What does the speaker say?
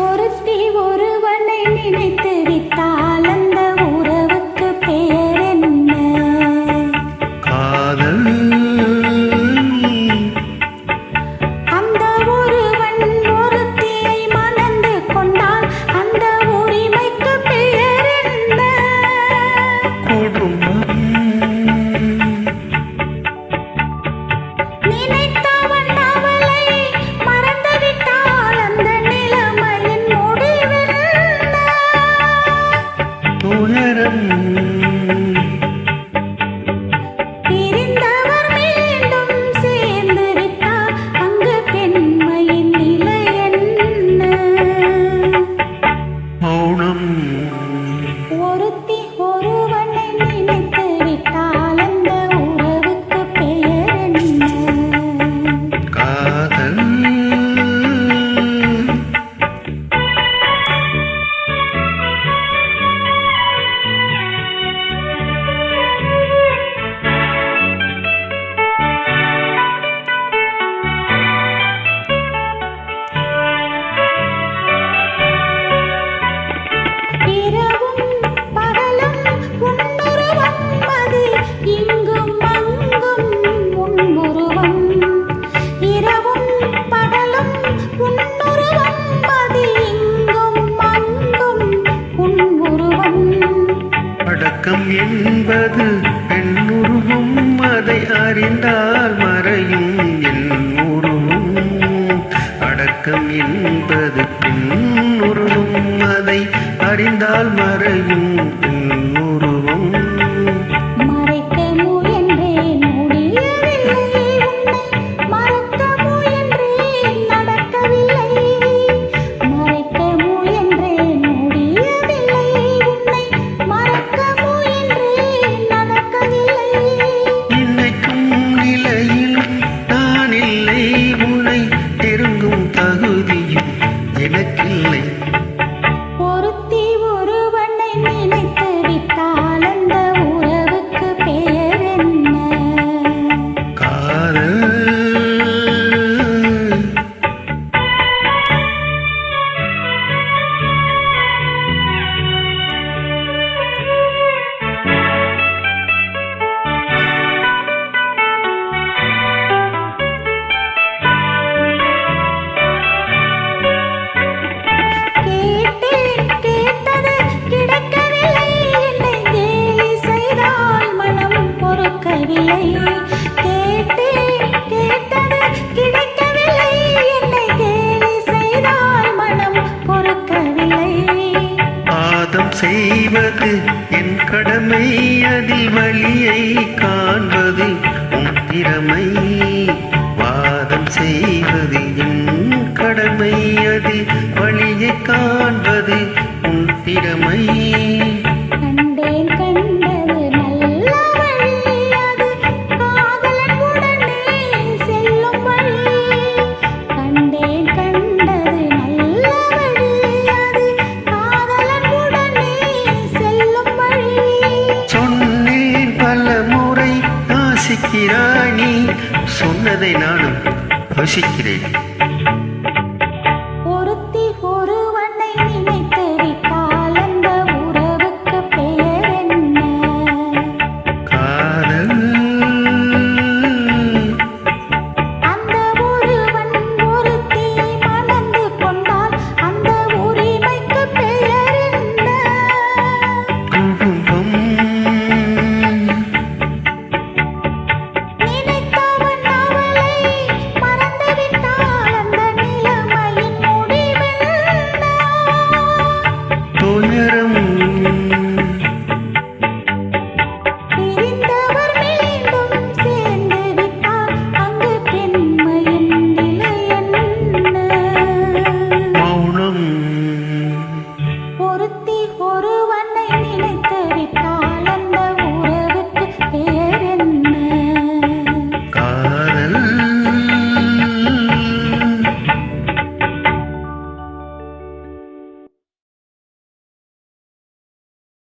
ஒருத்தி ஒருவனை நினைத்து விட்டால் அந்த உறவுக்கு பேர் என்ன? காதல். அந்த ஒருவன் ஒருத்தியை மணந்து கொண்டால் அந்த உரிமைக்கு பேர் என்ன? குடும்பம். நினைத்தவன் அவளை மறந்துவிட்டால் அந்த நிலைமையின் முடிவென்ன? துயரம். பிரிந்தவர் மீண்டும் சேர்ந்து விட்டால் அங்கு பெண்மையின் நிலை என்ன? மௌனம். ஒருத்தி ஒருவனை நினைத்து விட்டால் அந்த உறவுக்கு பெயர் என்ன? காதல். இரவும் பகலும் உன்னுருவம் அது இங்கும் அங்கும் உன்னுருவம். இரவும் பகலும் உன்னுருவம் அது இங்கும் அங்கும் உன்னுருவம். அடக்கம் என்பது பெண்ணுருவம், அதை அறிந்தால் மறையும் என் உருவம். அடக்கம் என்பது பெண்ணுருவம், அதை அறிந்தால் மறையும் என் உருவம். மறைக்க முயன்றேன் முடியவில்லை உன்னை மறக்க முயன்றேன் நடக்கவில்லை. மறைக்க முயன்றேன் முடியவில்லை உன்னை மறக்க முயன்றேன் நடக்கவில்லை. நினைக்கும் நிலையிலும் நான் இல்லை, உன்னை நெருங்கும் தகுதியும் எனக்கில்லை. ஒருத்தி ஒருவனை நினைத்து விட்டால் அந்த உறவுக்கு பெயர் என்ன? காதல். கேட்டேன் கேட்டது கிடைக்கவில்லை, என்னை கேலி செய்தால் மனம் பொறுக்கவில்லை. கேட்டேன் கேட்டது கிடைக்கவில்லை, என்னை கேலி செய்தால் மனம் பொறுக்கவில்லை. பாதம் செய்வது என் கடமை, அதில் வழியை காண்பது உன் திறமை. வாதம் செய்வது என் கடமை, அதில் வழியை காண்பது உன் திறமை. கண்டேன் கண்டது நல்ல வழி, அது காதலன் உடனே செல்லும் வழி. கண்டேன் கண்டது நல்ல வழி, அது காதலன் உடனே செல்லும் வழி. சொன்னேன் பல முறை, யாசிக்கிறாய் நீ, சொன்னதை நானும் யோசிக்கிறேன்.